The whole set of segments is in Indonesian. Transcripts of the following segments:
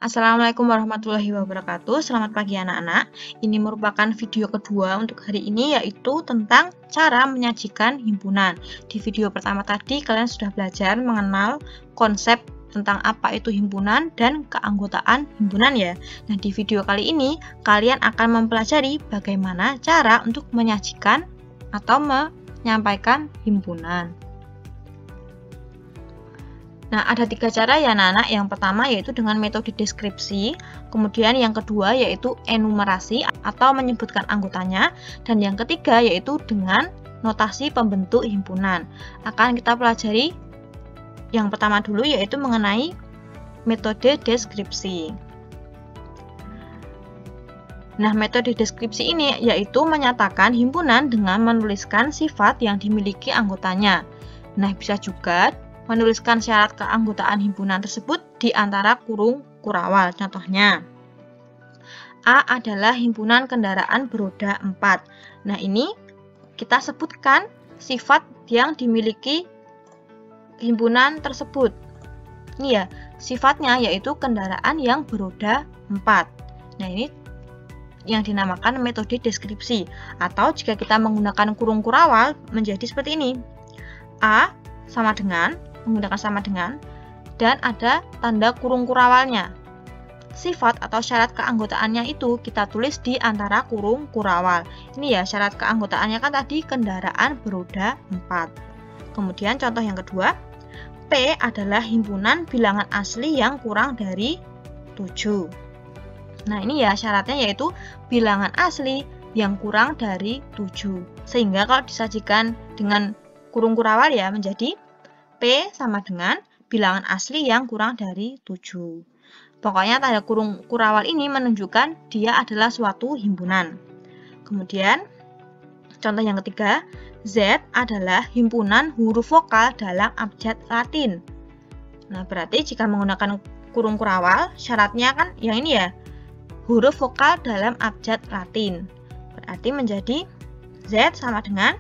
Assalamualaikum warahmatullahi wabarakatuh. Selamat pagi anak-anak. Ini merupakan video kedua untuk hari ini, yaitu tentang cara menyajikan himpunan. Di video pertama tadi kalian sudah belajar mengenal konsep tentang apa itu himpunan dan keanggotaan himpunan ya. Nah, di video kali ini kalian akan mempelajari bagaimana cara untuk menyajikan atau menyampaikan himpunan. Nah, ada 3 cara ya anak-anak. Yang pertama yaitu dengan metode deskripsi, kemudian yang kedua yaitu enumerasi atau menyebutkan anggotanya, dan yang ketiga yaitu dengan notasi pembentuk himpunan. Akan kita pelajari yang pertama dulu yaitu mengenai metode deskripsi. Nah, metode deskripsi ini yaitu menyatakan himpunan dengan menuliskan sifat yang dimiliki anggotanya. Nah, bisa juga menuliskan syarat keanggotaan himpunan tersebut di antara kurung kurawal. Contohnya, A adalah himpunan kendaraan beroda 4. Nah, ini kita sebutkan sifat yang dimiliki himpunan tersebut. Ini ya, sifatnya yaitu kendaraan yang beroda 4. Nah, ini yang dinamakan metode deskripsi. Atau jika kita menggunakan kurung kurawal menjadi seperti ini. A sama dengan, menggunakan sama dengan, dan ada tanda kurung kurawalnya. Sifat atau syarat keanggotaannya itu kita tulis di antara kurung kurawal. Ini ya, syarat keanggotaannya kan tadi kendaraan beroda 4. Kemudian contoh yang kedua, P adalah himpunan bilangan asli yang kurang dari 7. Nah, ini ya syaratnya yaitu bilangan asli yang kurang dari 7. Sehingga kalau disajikan dengan kurung kurawal ya menjadi P sama dengan bilangan asli yang kurang dari 7. Pokoknya tanda kurung kurawal ini menunjukkan dia adalah suatu himpunan. Kemudian, contoh yang ketiga, Z adalah himpunan huruf vokal dalam abjad Latin. Nah, berarti jika menggunakan kurung kurawal, syaratnya kan yang ini ya, huruf vokal dalam abjad Latin. Berarti menjadi Z sama dengan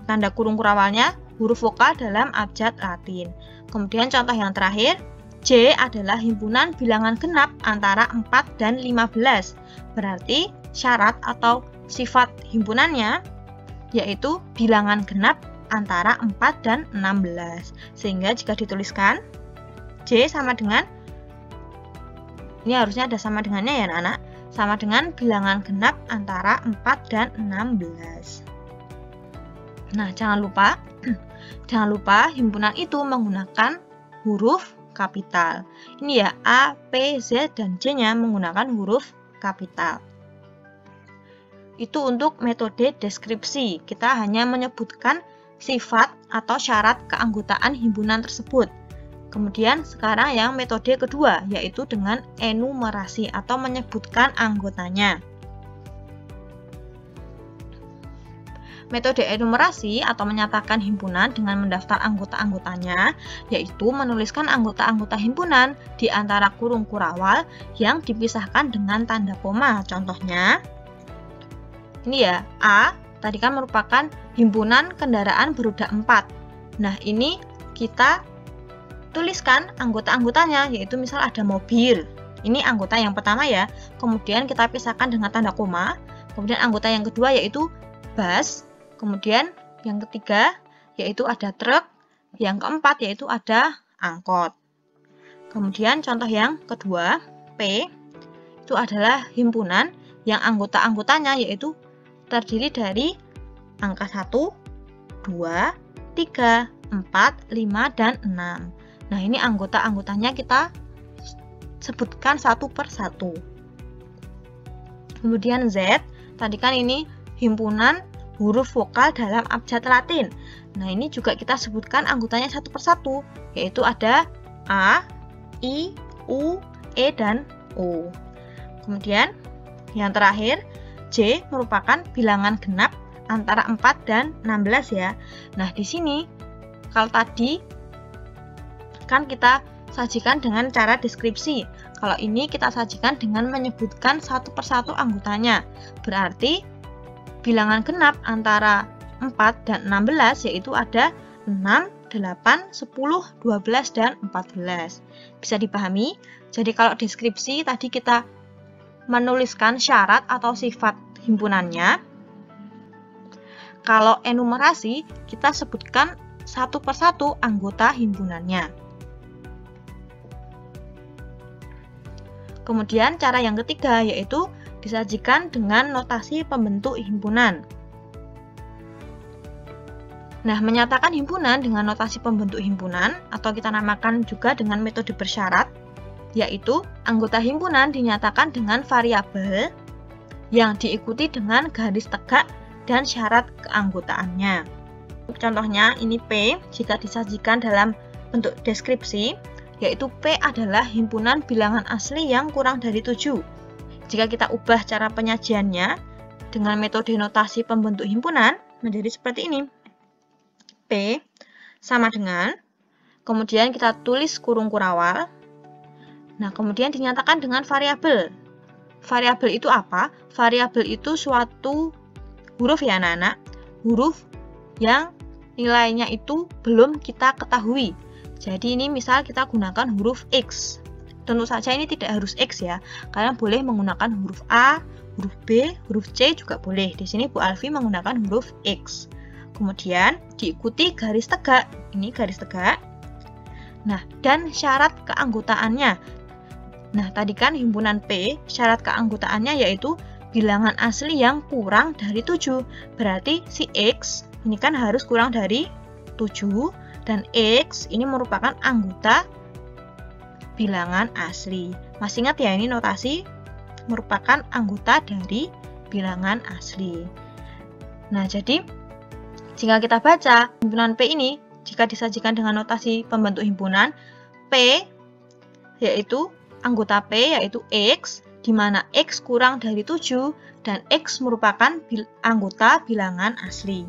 tanda kurung kurawalnya huruf vokal dalam abjad Latin. Kemudian contoh yang terakhir, J adalah himpunan bilangan genap antara 4 dan 15. Berarti syarat atau sifat himpunannya yaitu bilangan genap antara 4 dan 16. Sehingga jika dituliskan J sama dengan, ini harusnya ada sama dengannya ya anak-anak, sama dengan bilangan genap antara 4 dan 16. Nah, jangan lupa himpunan itu menggunakan huruf kapital. Ini ya, A, P, Z, dan J-nya menggunakan huruf kapital. Itu untuk metode deskripsi. Kita hanya menyebutkan sifat atau syarat keanggotaan himpunan tersebut. Kemudian sekarang yang metode kedua, yaitu dengan enumerasi atau menyebutkan anggotanya. Metode enumerasi atau menyatakan himpunan dengan mendaftar anggota-anggotanya, yaitu menuliskan anggota-anggota himpunan di antara kurung kurawal yang dipisahkan dengan tanda koma. Contohnya, ini ya, A tadi kan merupakan himpunan kendaraan beroda 4. Nah, ini kita tuliskan anggota-anggotanya, yaitu misal ada mobil. Ini anggota yang pertama ya, kemudian kita pisahkan dengan tanda koma. Kemudian anggota yang kedua yaitu bus. Kemudian yang ketiga yaitu ada truk, yang keempat yaitu ada angkot. Kemudian contoh yang kedua, P itu adalah himpunan yang anggota-anggotanya yaitu terdiri dari angka 1, 2, 3, 4, 5, dan 6. Nah, ini anggota-anggotanya kita sebutkan satu per satu. Kemudian Z, tadi kan ini himpunan huruf vokal dalam abjad Latin. Nah, ini juga kita sebutkan anggotanya satu per satu, yaitu ada A, I, U, E, dan O. Kemudian yang terakhir, J merupakan bilangan genap antara 4 dan 16 ya. Nah, di sini kalau tadi kan kita sajikan dengan cara deskripsi. Kalau ini kita sajikan dengan menyebutkan satu per satu anggotanya. Berarti bilangan genap antara 4 dan 16 yaitu ada 6, 8, 10, 12, dan 14. Bisa dipahami? Jadi kalau deskripsi tadi kita menuliskan syarat atau sifat himpunannya. Kalau enumerasi, kita sebutkan satu persatu anggota himpunannya. Kemudian cara yang ketiga yaitu disajikan dengan notasi pembentuk himpunan. Nah, menyatakan himpunan dengan notasi pembentuk himpunan atau kita namakan juga dengan metode bersyarat, yaitu anggota himpunan dinyatakan dengan variabel yang diikuti dengan garis tegak dan syarat keanggotaannya. Contohnya ini P jika disajikan dalam bentuk deskripsi, yaitu P adalah himpunan bilangan asli yang kurang dari 7. Jika kita ubah cara penyajiannya dengan metode notasi pembentuk himpunan menjadi seperti ini. P sama dengan, kemudian kita tulis kurung kurawal. Nah, kemudian dinyatakan dengan variabel. Variabel itu apa? Variabel itu suatu huruf ya anak-anak, huruf yang nilainya itu belum kita ketahui. Jadi ini misal kita gunakan huruf X. Tentu saja ini tidak harus X ya. Kalian boleh menggunakan huruf A, huruf B, huruf C juga boleh. Di sini Bu Alfi menggunakan huruf X. Kemudian diikuti garis tegak. Ini garis tegak. Nah, dan syarat keanggotaannya. Nah, tadi kan himpunan P, syarat keanggotaannya yaitu bilangan asli yang kurang dari 7. Berarti si X ini kan harus kurang dari 7 dan X ini merupakan anggota bilangan asli. Masih ingat ya, ini notasi merupakan anggota dari bilangan asli. Nah, jadi jika kita baca himpunan P ini, jika disajikan dengan notasi pembentuk himpunan, P yaitu anggota P yaitu X, di mana X kurang dari 7 dan X merupakan anggota bilangan asli.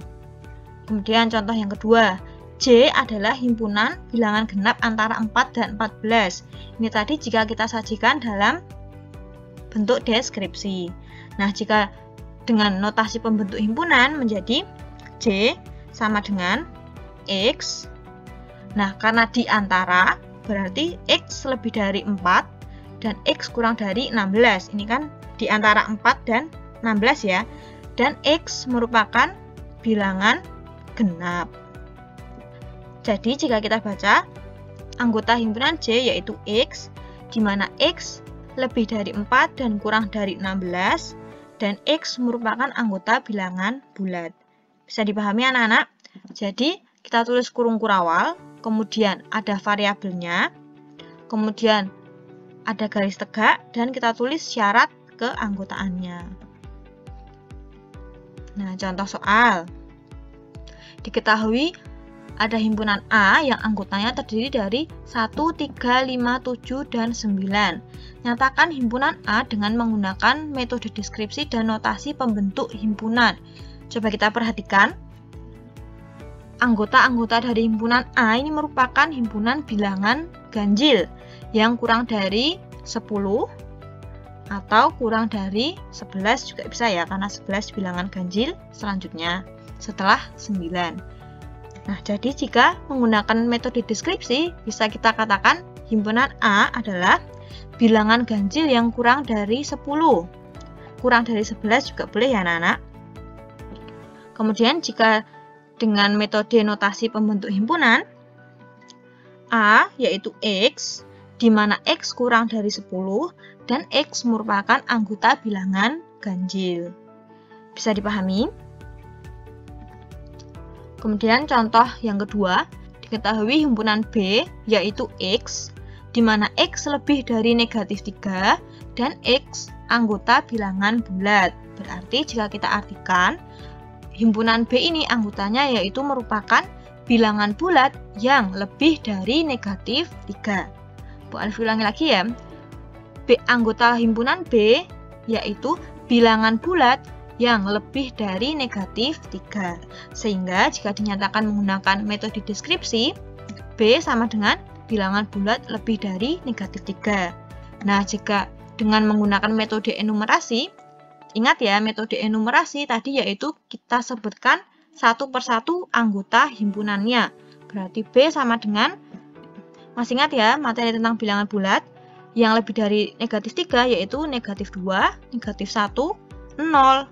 Kemudian contoh yang kedua, J adalah himpunan bilangan genap antara 4 dan 14. Ini tadi jika kita sajikan dalam bentuk deskripsi. Nah, jika dengan notasi pembentuk himpunan menjadi J sama dengan X. Nah, karena di antara berarti X lebih dari 4 dan X kurang dari 16. Ini kan di antara 4 dan 16 ya. Dan X merupakan bilangan genap. Jadi jika kita baca anggota himpunan J yaitu X, di mana X lebih dari 4 dan kurang dari 16 dan X merupakan anggota bilangan bulat. Bisa dipahami anak-anak? Jadi kita tulis kurung kurawal, kemudian ada variabelnya, kemudian ada garis tegak, dan kita tulis syarat keanggotaannya. Nah, contoh soal. Diketahui ada himpunan A yang anggotanya terdiri dari 1, 3, 5, 7, dan 9. Nyatakan himpunan A dengan menggunakan metode deskripsi dan notasi pembentuk himpunan. Coba kita perhatikan. Anggota-anggota dari himpunan A ini merupakan himpunan bilangan ganjil yang kurang dari 10 atau kurang dari 11 juga bisa ya, karena 11 bilangan ganjil selanjutnya setelah 9. Nah, jadi jika menggunakan metode deskripsi, bisa kita katakan himpunan A adalah bilangan ganjil yang kurang dari 10. Kurang dari 11 juga boleh ya anak-anak. Kemudian jika dengan metode notasi pembentuk himpunan, A yaitu X, di mana X kurang dari 10 dan X merupakan anggota bilangan ganjil. Bisa dipahami? Kemudian contoh yang kedua, diketahui himpunan B yaitu X, di mana X lebih dari negatif 3 dan X anggota bilangan bulat. Berarti jika kita artikan, himpunan B ini anggotanya yaitu merupakan bilangan bulat yang lebih dari negatif 3. Bu Alfi ulangi lagi ya. Anggota himpunan B yaitu bilangan bulat yang lebih dari negatif 3. Sehingga jika dinyatakan menggunakan metode deskripsi, B sama dengan bilangan bulat lebih dari negatif 3. Nah, jika dengan menggunakan metode enumerasi, ingat ya, metode enumerasi tadi yaitu kita sebutkan satu persatu anggota himpunannya. berarti B sama dengan, masih ingat ya materi tentang bilangan bulat, yang lebih dari negatif 3 yaitu negatif 2, negatif 1, 0, 1,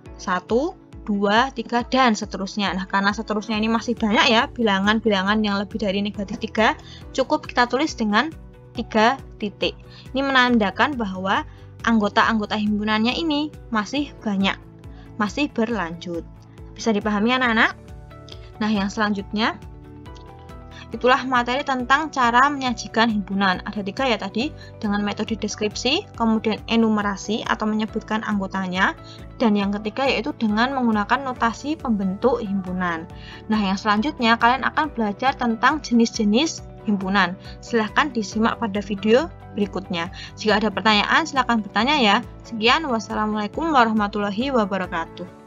2, 3, dan seterusnya. Nah, karena seterusnya ini masih banyak ya bilangan-bilangan yang lebih dari negatif 3, cukup kita tulis dengan 3 titik. Ini menandakan bahwa anggota-anggota himpunannya ini masih banyak, masih berlanjut. Bisa dipahami anak-anak? Nah, yang selanjutnya itulah materi tentang cara menyajikan himpunan. Ada 3 ya tadi, dengan metode deskripsi, kemudian enumerasi atau menyebutkan anggotanya, dan yang ketiga yaitu dengan menggunakan notasi pembentuk himpunan. Nah, yang selanjutnya kalian akan belajar tentang jenis-jenis himpunan. Silahkan disimak pada video berikutnya. Jika ada pertanyaan, silahkan bertanya ya. Sekian, wassalamualaikum warahmatullahi wabarakatuh.